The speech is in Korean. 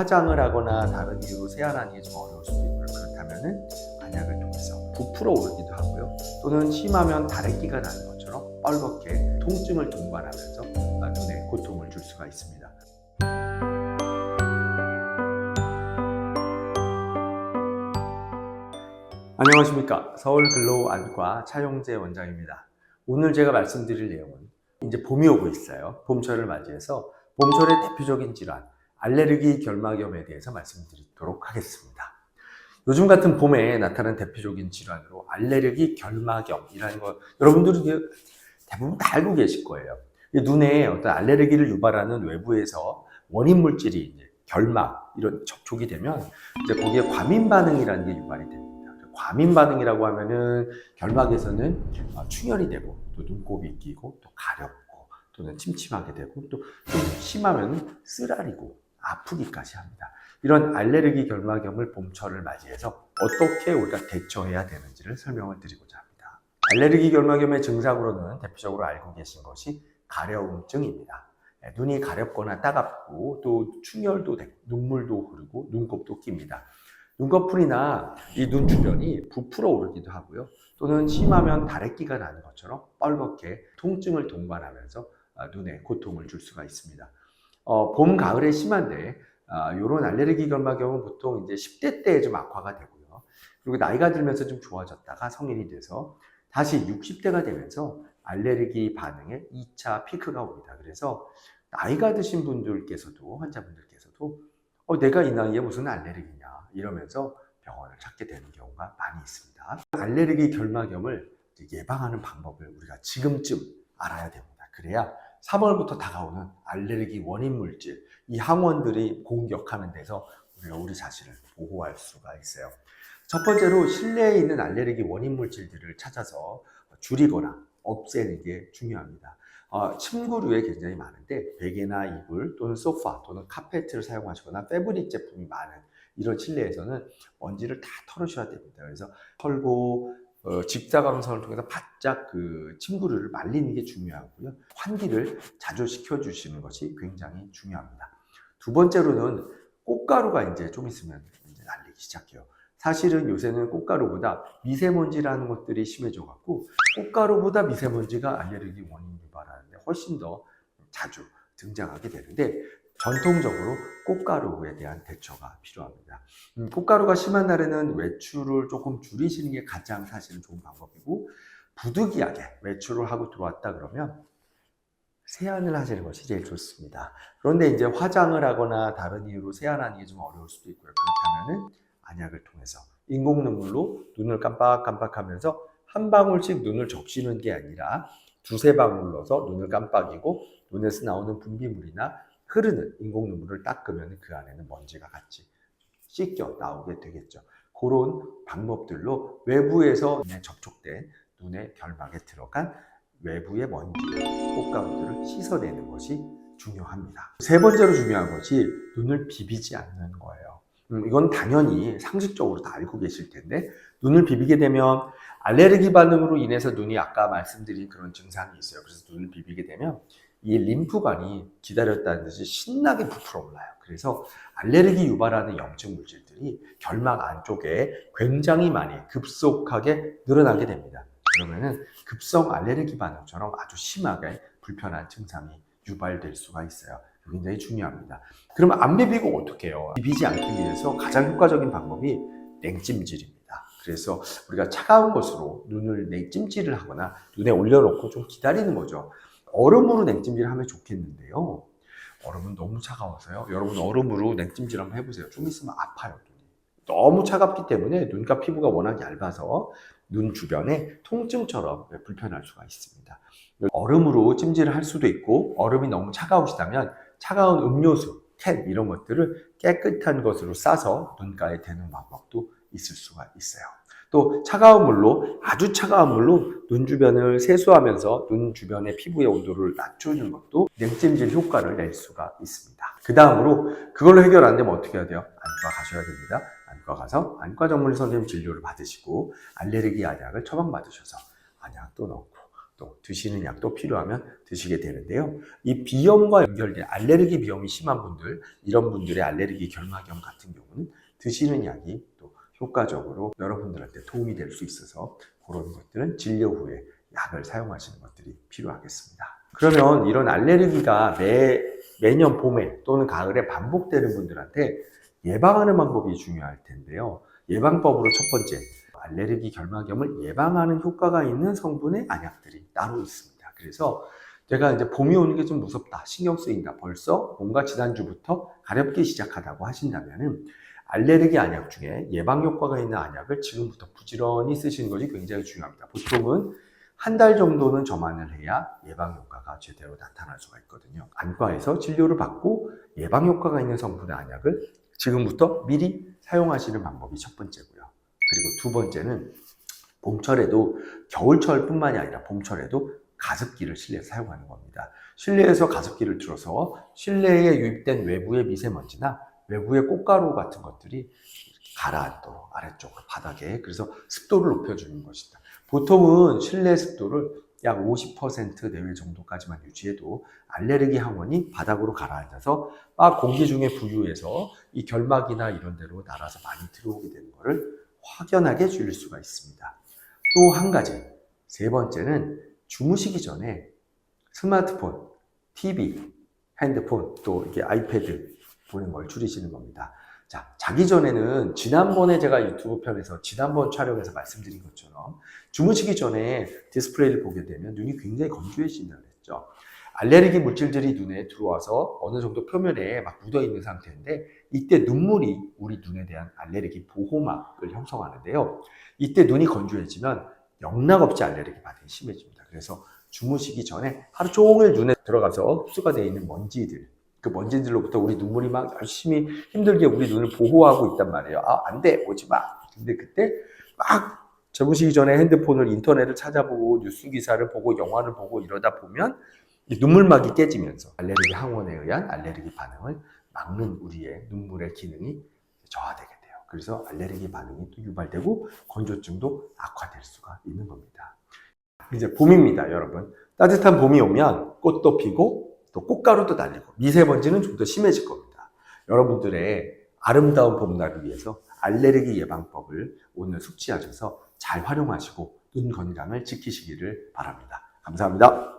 화장을 하거나 다른 이유로 세안하는 게 좀 어려울 수도 있고요. 그렇다면은 안약을 통해서 부풀어 오르기도 하고요. 또는 심하면 다래끼가 나는 것처럼 뻘겋게 통증을 동반하면서 눈에 고통을 줄 수가 있습니다. 안녕하십니까. 서울글로우 안과 차용재 원장입니다. 오늘 제가 말씀드릴 내용은 이제 봄이 오고 있어요. 봄철을 맞이해서 봄철의 대표적인 질환, 알레르기 결막염에 대해서 말씀드리도록 하겠습니다. 요즘 같은 봄에 나타나는 대표적인 질환으로 알레르기 결막염이라는 거 여러분들이 대부분 다 알고 계실 거예요. 눈에 어떤 알레르기를 유발하는 외부에서 원인 물질이 이제 결막 이런 접촉이 되면 이제 거기에 과민 반응이라는 게 유발이 됩니다. 과민 반응이라고 하면은 결막에서는 충혈이 되고 또 눈곱이 끼고 또 가렵고 또는 침침하게 되고 또 좀 심하면 쓰라리고 아프기까지 합니다. 이런 알레르기 결막염을 봄철을 맞이해서 어떻게 우리가 대처해야 되는지를 설명을 드리고자 합니다. 알레르기 결막염의 증상으로는 대표적으로 알고 계신 것이 가려움증입니다. 눈이 가렵거나 따갑고 또 충혈도 되고 눈물도 흐르고 눈곱도 낍니다. 눈꺼풀이나 이 눈 주변이 부풀어 오르기도 하고요. 또는 심하면 다래끼가 나는 것처럼 뻘겋게 통증을 동반하면서 눈에 고통을 줄 수가 있습니다. 봄, 가을에 심한데 이런 알레르기 결막염은 보통 이제 10대 때 좀 악화가 되고요. 그리고 나이가 들면서 좀 좋아졌다가 성인이 돼서 다시 60대가 되면서 알레르기 반응에 2차 피크가 옵니다. 그래서 나이가 드신 분들께서도 환자분들께서도 내가 이 나이에 무슨 알레르기냐 이러면서 병원을 찾게 되는 경우가 많이 있습니다. 알레르기 결막염을 예방하는 방법을 우리가 지금쯤 알아야 됩니다. 그래야 3월부터 다가오는 알레르기 원인 물질, 이 항원들이 공격하는 데서 우리가 우리 자신을 보호할 수가 있어요. 첫 번째로 실내에 있는 알레르기 원인 물질들을 찾아서 줄이거나 없애는 게 중요합니다. 침구류에 굉장히 많은데 베개나 이불 또는 소파 또는 카페트를 사용하시거나 패브릭 제품이 많은 이런 실내에서는 먼지를 다 털으셔야 됩니다. 그래서 털고 직사광선을 통해서 바짝 그 침구류를 말리는 게 중요하고요. 환기를 자주 시켜주시는 것이 굉장히 중요합니다. 두 번째로는 꽃가루가 이제 좀 있으면 이제 날리기 시작해요. 사실은 요새는 꽃가루보다 미세먼지라는 것들이 심해져갖고 꽃가루보다 미세먼지가 알레르기 원인 유발하는데 훨씬 더 자주 등장하게 되는데 전통적으로 꽃가루에 대한 대처가 필요합니다. 꽃가루가 심한 날에는 외출을 조금 줄이시는 게 가장 사실은 좋은 방법이고 부득이하게 외출을 하고 들어왔다 그러면 세안을 하시는 것이 제일 좋습니다. 그런데 이제 화장을 하거나 다른 이유로 세안하는 게 좀 어려울 수도 있고요. 그렇다면은 안약을 통해서 인공 눈물로 눈을 깜빡깜빡하면서 한 방울씩 눈을 적시는 게 아니라 두세 방울 넣어서 눈을 깜빡이고 눈에서 나오는 분비물이나 흐르는 인공 눈물을 닦으면 그 안에는 먼지가 같이 씻겨 나오게 되겠죠. 그런 방법들로 외부에서 눈에 접촉된 눈의 결막에 들어간 외부의 먼지, 꽃가루들을 씻어내는 것이 중요합니다. 세 번째로 중요한 것이 눈을 비비지 않는 거예요. 이건 당연히 상식적으로 다 알고 계실 텐데 눈을 비비게 되면 알레르기 반응으로 인해서 눈이 아까 말씀드린 그런 증상이 있어요. 그래서 눈을 비비게 되면 이 림프관이 기다렸다는 듯이 신나게 부풀어 올라요. 그래서 알레르기 유발하는 염증 물질들이 결막 안쪽에 굉장히 많이 급속하게 늘어나게 됩니다. 그러면은 급성 알레르기 반응처럼 아주 심하게 불편한 증상이 유발될 수가 있어요. 굉장히 중요합니다. 그러면 안 비비고 어떻게 해요? 비비지 않기 위해서 가장 효과적인 방법이 냉찜질입니다. 그래서 우리가 차가운 것으로 눈을 냉찜질을 하거나 눈에 올려놓고 좀 기다리는 거죠. 얼음으로 냉찜질을 하면 좋겠는데요. 얼음은 너무 차가워서요. 여러분 얼음으로 냉찜질 한번 해보세요. 좀 있으면 아파요. 너무 차갑기 때문에 눈과 피부가 워낙 얇아서 눈 주변에 통증처럼 불편할 수가 있습니다. 얼음으로 찜질을 할 수도 있고 얼음이 너무 차가우시다면 차가운 음료수, 캔 이런 것들을 깨끗한 것으로 싸서 눈가에 대는 방법도 있을 수가 있어요. 또 차가운 물로 아주 차가운 물로 눈 주변을 세수하면서 눈 주변의 피부의 온도를 낮추는 것도 냉찜질 효과를 낼 수가 있습니다. 그 다음으로 그걸로 해결 안 되면 어떻게 해야 돼요? 안과 가셔야 됩니다. 안과 가서 안과 전문 선생님 진료를 받으시고 알레르기 안약을 처방받으셔서 안약도 넣고 또 드시는 약도 필요하면 드시게 되는데요. 이 비염과 연결된 알레르기 비염이 심한 분들, 이런 분들의 알레르기 결막염 같은 경우는 드시는 약이 또 효과적으로 여러분들한테 도움이 될 수 있어서 그런 것들은 진료 후에 약을 사용하시는 것들이 필요하겠습니다. 그러면 이런 알레르기가 매년 봄에 또는 가을에 반복되는 분들한테 예방하는 방법이 중요할 텐데요. 예방법으로 첫 번째, 알레르기 결막염을 예방하는 효과가 있는 성분의 안약들이 따로 있습니다. 그래서 제가 이제 봄이 오는 게 좀 무섭다, 신경 쓰인다, 벌써 뭔가 지난주부터 가렵기 시작하다고 하신다면은 알레르기 안약 중에 예방 효과가 있는 안약을 지금부터 부지런히 쓰시는 것이 굉장히 중요합니다. 보통은 한 달 정도는 저만을 해야 예방 효과가 제대로 나타날 수가 있거든요. 안과에서 진료를 받고 예방 효과가 있는 성분의 안약을 지금부터 미리 사용하시는 방법이 첫 번째고요. 그리고 두 번째는 봄철에도 겨울철뿐만이 아니라 봄철에도 가습기를 실내에서 사용하는 겁니다. 실내에서 가습기를 틀어서 실내에 유입된 외부의 미세먼지나 외부의 꽃가루 같은 것들이 가라앉도록 아래쪽으로 바닥에, 그래서 습도를 높여주는 것이다. 보통은 실내 습도를 약 50% 내외 정도까지만 유지해도 알레르기 항원이 바닥으로 가라앉아서 막 공기 중에 부유해서 이 결막이나 이런 데로 날아서 많이 들어오게 되는 것을 확연하게 줄일 수가 있습니다. 또 한 가지, 세 번째는 주무시기 전에 스마트폰, TV, 핸드폰, 또 이렇게 아이패드 보는 걸 줄이시는 겁니다. 자, 자기 전에는 지난번에 제가 유튜브 편에서 지난번 촬영에서 말씀드린 것처럼 주무시기 전에 디스플레이를 보게 되면 눈이 굉장히 건조해진다고 했죠. 알레르기 물질들이 눈에 들어와서 어느 정도 표면에 막 묻어 있는 상태인데 이때 눈물이 우리 눈에 대한 알레르기 보호막을 형성하는데요. 이때 눈이 건조해지면 영락없이 알레르기 반응이 심해집니다. 그래서 주무시기 전에 하루 종일 눈에 들어가서 흡수가 되어 있는 먼지들, 그 먼지들로부터 우리 눈물이 막 열심히 힘들게 우리 눈을 보호하고 있단 말이에요. 아, 안 돼, 오지 마. 근데 그때 막 주무시기 전에 핸드폰을, 인터넷을 찾아보고 뉴스 기사를 보고 영화를 보고 이러다 보면 이 눈물막이 깨지면서 알레르기 항원에 의한 알레르기 반응을 막는 우리의 눈물의 기능이 저하되게 돼요. 그래서 알레르기 반응이 또 유발되고 건조증도 악화될 수가 있는 겁니다. 이제 봄입니다, 여러분. 따뜻한 봄이 오면 꽃도 피고 또 꽃가루도 날리고 미세먼지는 좀 더 심해질 겁니다. 여러분들의 아름다운 봄날을 위해서 알레르기 예방법을 오늘 숙지하셔서 잘 활용하시고 눈 건강을 지키시기를 바랍니다. 감사합니다.